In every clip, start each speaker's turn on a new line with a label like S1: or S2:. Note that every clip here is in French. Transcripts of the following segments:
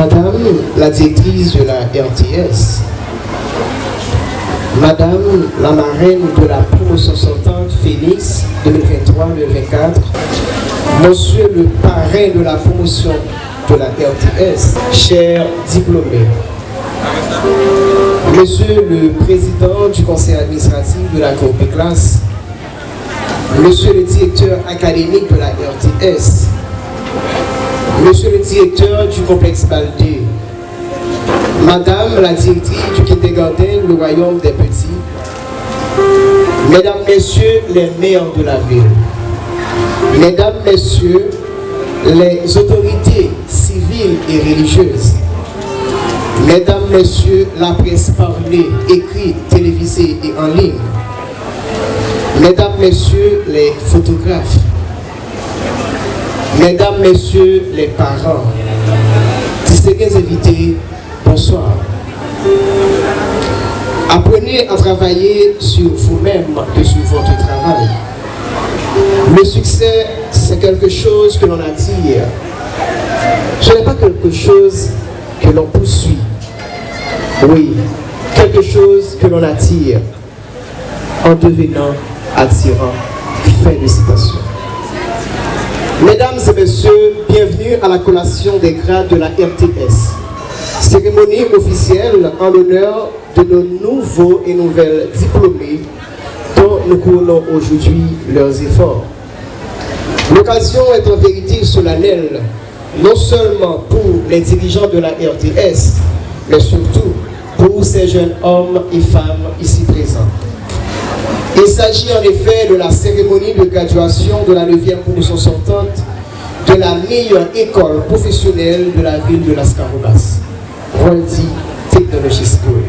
S1: Madame la directrice de la RTS, Madame la marraine de la promotion sortante Phoenix 2023-2024, Monsieur le parrain de la promotion de la RTS, chers diplômés, Monsieur le président du conseil administratif de la groupe classe, Monsieur le directeur académique de la RTS, Monsieur le directeur du complexe Baldé, Madame la directrice du kindergarten Le Royaume des Petits, Mesdames, Messieurs les maires de la ville, Mesdames, Messieurs les autorités civiles et religieuses, Mesdames, Messieurs la presse parlée, écrite, télévisée et en ligne, Mesdames, Messieurs les photographes, Mesdames, Messieurs les parents, distingués invités, bonsoir. Apprenez à travailler sur vous-même et sur votre travail. Le succès, c'est quelque chose que l'on attire. Ce n'est pas quelque chose que l'on poursuit. Oui, quelque chose que l'on attire en devenant attirant. Fin de citation. Mesdames et messieurs, bienvenue à la collation des grades de la RTS. Cérémonie officielle en l'honneur de nos nouveaux et nouvelles diplômés dont nous couronnons aujourd'hui leurs efforts. L'occasion est en vérité solennelle, non seulement pour les dirigeants de la RTS, mais surtout pour ces jeunes hommes et femmes ici présents. Il s'agit en effet de la cérémonie de graduation de la 9e promotion sortante de la meilleure école professionnelle de la ville de Las Carobas, Roldi Technology School.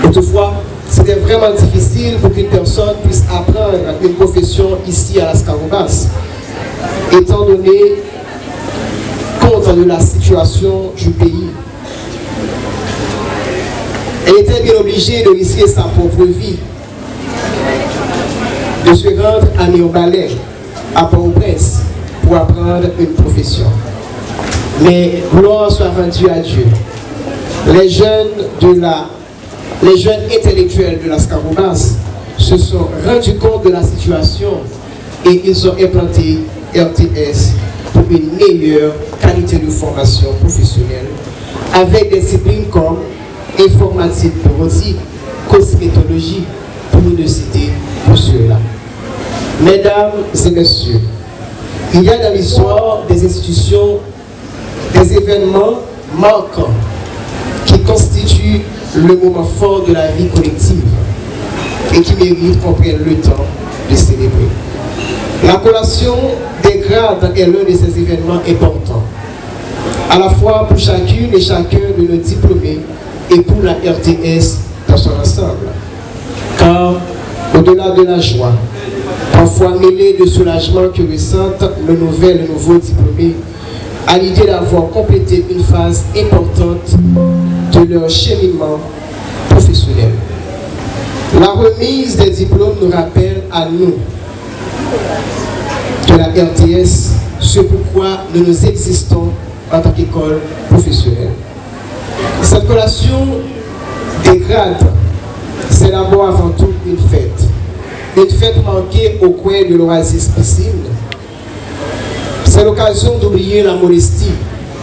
S1: Toutefois, c'était vraiment difficile pour qu'une personne puisse apprendre une profession ici à Las Carobas, étant donné compte de la situation du pays. Elle était bien obligée de risquer sa propre vie, de se rendre à Néobalais, à Port-au-Prince, pour apprendre une profession. Mais gloire soit rendue à Dieu. Les jeunes intellectuels de Las Carobas se sont rendus compte de la situation et ils ont implanté RTS pour une meilleure qualité de formation professionnelle avec des disciplines comme informatique, bureautique, cosmétologie, pour nous ne citer que ceux-là. Mesdames et messieurs, il y a dans l'histoire des institutions des événements marquants qui constituent le moment fort de la vie collective et qui méritent qu'on prenne le temps de célébrer. La collation des grades est l'un de ces événements importants, à la fois pour chacune et chacun de nos diplômés et pour la RTS dans son ensemble. Car, au-delà de la joie, parfois mêlée de soulagement que ressentent nos nouvelles et nouveaux diplômés, à l'idée d'avoir complété une phase importante de leur cheminement professionnel. La remise des diplômes nous rappelle à nous, de la RTS, ce pourquoi nous existons en tant qu'école professionnelle. Cette collation des grades, c'est d'abord avant tout une fête marquée au coin de l'oasis piscine. C'est l'occasion d'oublier la modestie,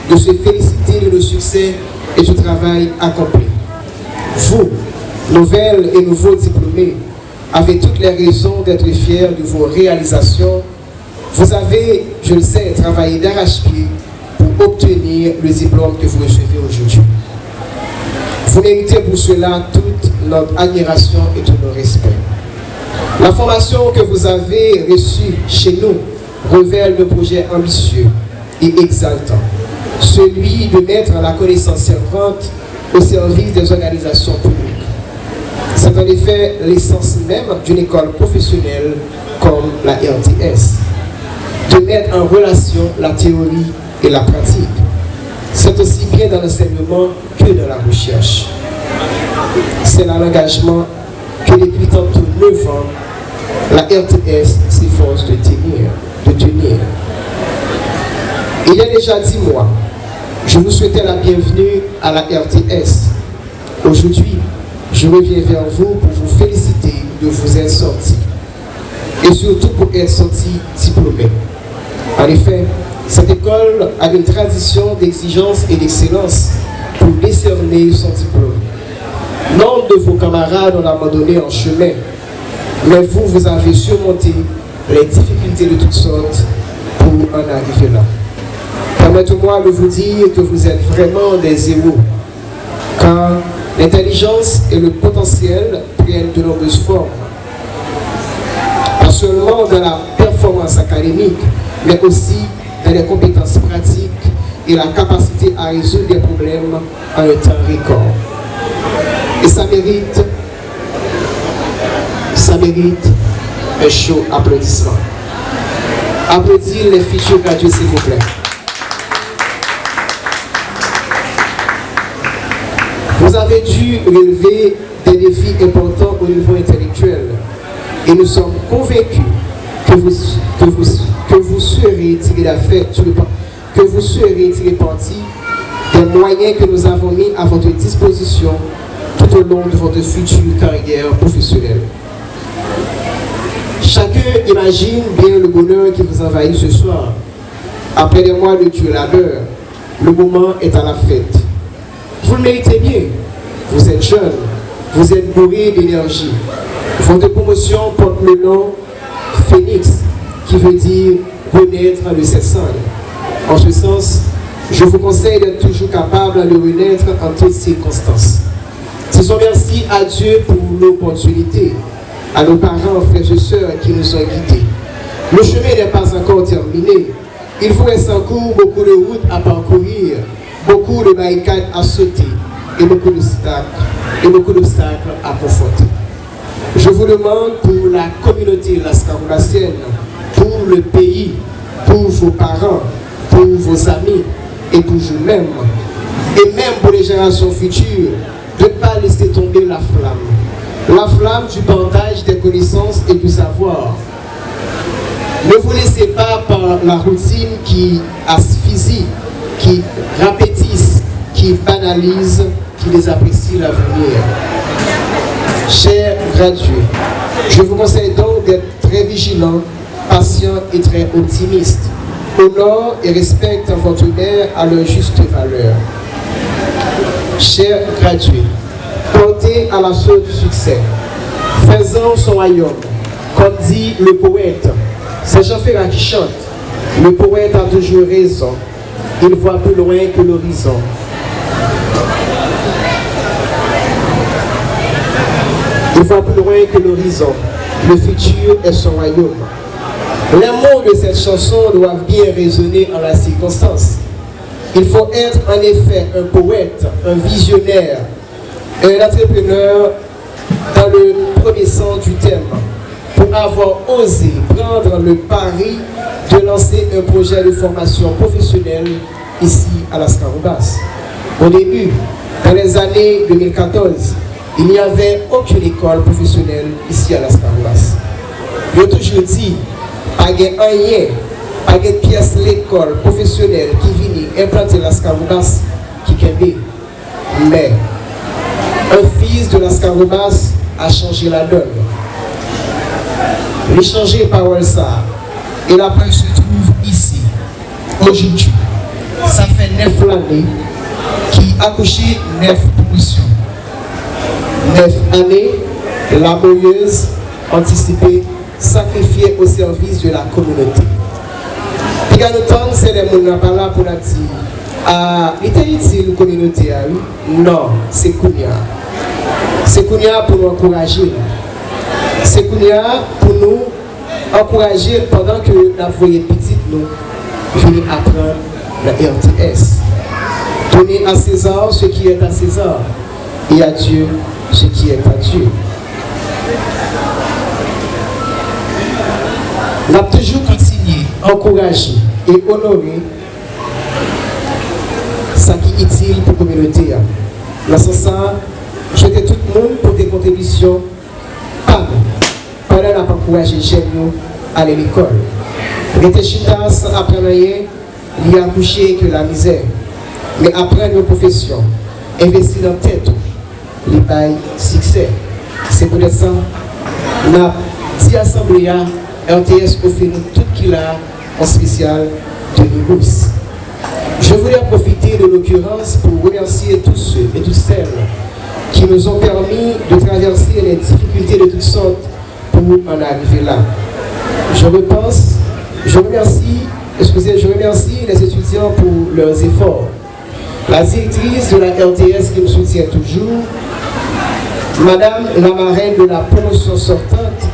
S1: de se féliciter de nos succès et du travail accompli. Vous, nouvelles et nouveaux diplômés, avez toutes les raisons d'être fiers de vos réalisations. Vous avez, je le sais, travaillé d'arrache-pied pour obtenir le diplôme que vous recevez aujourd'hui. Vous méritez pour cela toute notre admiration et tout notre respect. La formation que vous avez reçue chez nous révèle un projet ambitieux et exaltant, celui de mettre la connaissance servante au service des organisations publiques. C'est en effet l'essence même d'une école professionnelle comme la RTS, de mettre en relation la théorie et la pratique. C'est aussi bien dans l'enseignement que dans la recherche. C'est là l'engagement que depuis tantôt 9 ans, la RTS s'efforce de tenir. Il y a déjà 10 mois, Je vous souhaitais la bienvenue à la RTS. Aujourd'hui, je reviens vers vous pour vous féliciter de vous être sortis. Et surtout pour être sortis diplômés. En effet, cette école a une tradition d'exigence et d'excellence pour décerner son diplôme. Nombre de vos camarades ont abandonné en chemin, mais vous avez surmonté les difficultés de toutes sortes pour en arriver là. Permettez-moi de vous dire que vous êtes vraiment des héros, car l'intelligence et le potentiel prennent de nombreuses formes. Pas seulement dans la performance académique, mais aussi dans les compétences pratiques et la capacité à résoudre des problèmes en un temps record. Et ça mérite un chaud applaudissement. Applaudissez les futurs gradués, s'il vous plaît. Vous avez dû relever des défis importants au niveau intellectuel et nous sommes convaincus que vous serez tiré parti des moyens que nous avons mis à votre disposition tout au long de votre future carrière professionnelle. Chacun imagine bien le bonheur qui vous envahit ce soir. Après des mois de dur labeur, le moment est à la fête. Vous le méritez bien. Vous êtes jeune, vous êtes bourré d'énergie. Votre promotion porte le nom Phénix, qui veut dire renaître de ses cendres. En ce sens, je vous conseille d'être toujours capable de renaître en toutes circonstances. Disons merci à Dieu pour l'opportunité, à nos parents, frères et sœurs qui nous ont guidés. Le chemin n'est pas encore terminé. Il vous reste encore beaucoup de routes à parcourir, beaucoup de barricades à sauter et beaucoup d'obstacles à confronter. Je vous demande pour la communauté lascaroubassienne, pour le pays, pour vos parents, pour vos amis et pour vous-même, et même pour les générations futures, de ne pas laisser tomber la flamme du partage des connaissances et du savoir. Ne vous laissez pas par la routine qui asphyxie, qui répétisse, qui banalise, qui désapprécie l'avenir. Chers gradués, je vous conseille donc d'être très vigilants, patients et très optimistes. Honore et respecte votre mère à leur juste valeur. Chers gradués, portez à la source du succès. Faisons son royaume, comme dit le poète. C'est Jean Ferrat qui chante. Le poète a toujours raison. Il voit plus loin que l'horizon. Il voit plus loin que l'horizon. Le futur est son royaume. Les mots de cette chanson doivent bien résonner en la circonstance. Il faut être en effet un poète, un visionnaire, un entrepreneur dans le premier sens du terme, pour avoir osé prendre le pari de lancer un projet de formation professionnelle ici à Lascaroubasse. Au début, dans les années 2014, il n'y avait aucune école professionnelle ici à Lascaroubasse. Je toujours dit, pas de rien, pas de pièce l'école professionnelle qui vient implanter Lascaroubasse qui kembe. Mais un fils de Lascaroubasse a changé la donne. Il a changé par ça. Et la preuve se trouve ici, aujourd'hui. Ça fait 9 années qui a couché 9 promotions. 9 années laborieuses, anticipées, sacrifiées au service de la communauté. Piganoton, c'est les gens qui sont là pour dire il était utile la communauté. Non, c'est Kounia. C'est Kounia pour nous encourager. C'est Kounia pour nous encourager pendant que la voyée petite nous venir apprendre la RTS. Donner à César ce qui est à César et à Dieu ce qui est à Dieu. On a toujours continué, encourager et honorer ce qui est utile pour la communauté. Dans ce sens, je dis tout le monde pour des contributions. Pas nous. Pas nous encourager les jeunes à aller à l'école. Les chitas apprennent rien, il y a couché que la misère. mais apprendre nos professions, investir dans tête, les bails succès. C'est pour ça que la 10 assemblée RTS offre tout qu'il a en spécial de nous. Je voulais profiter de l'occurrence pour remercier tous ceux et toutes celles qui nous ont permis de traverser les difficultés de toutes sortes pour en arriver là. Je remercie les étudiants pour leurs efforts. La directrice de la RTS qui me soutient toujours, Madame la marraine de la promotion sortante,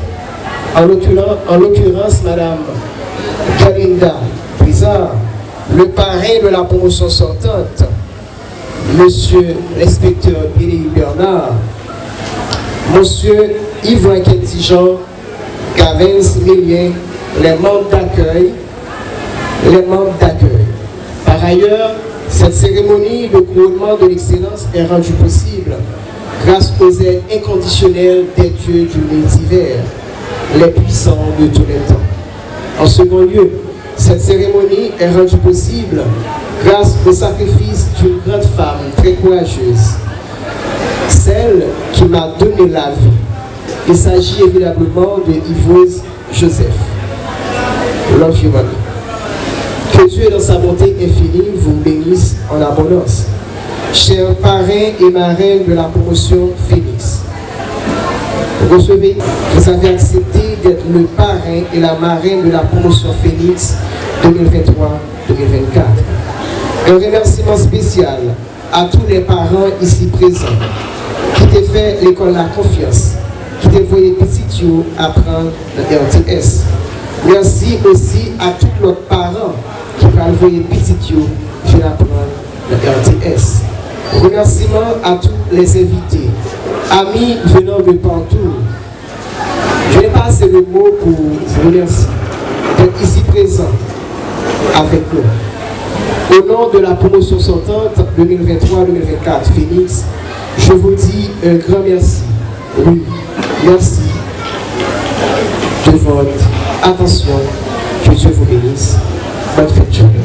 S1: en l'occurrence Madame Galinda Brizard, le parrain de la promotion sortante, Monsieur l'inspecteur Billy Bernard, Monsieur Yves Quetijan, Gavins Millien, les membres d'accueil. Par ailleurs, cette cérémonie de couronnement de l'excellence est rendue possible grâce aux aides inconditionnelles des dieux du multivers, les puissants de tous les temps. En second lieu, cette cérémonie est rendue possible grâce au sacrifice d'une grande femme très courageuse, celle qui m'a donné la vie. Il s'agit évidemment de Yvose Joseph. Love you, mommy. Que Dieu, dans sa bonté infinie, vous bénisse en abondance. Chers parrains et marraines de la promotion Phoenix, recevez, vous avez accepté d'être le parrain et la marraine de la promotion Phoenix 2023-2024. Un remerciement spécial à tous les parents ici présents qui t'ont fait l'école La Confiance, qui t'ont envoyé petit yo apprendre le RTS. Merci aussi à tous les parents qui ont envoyé petit yo venir apprendre le RTS. Remerciement à tous les invités, amis venant de partout. Je n'ai pas assez de mots pour vous remercier d'être ici présent avec nous. Au nom de la promotion sortante 2023-2024 Phoenix, je vous dis un grand merci. Oui, merci de votre attention. Que Dieu vous bénisse. Bonne fête, journée.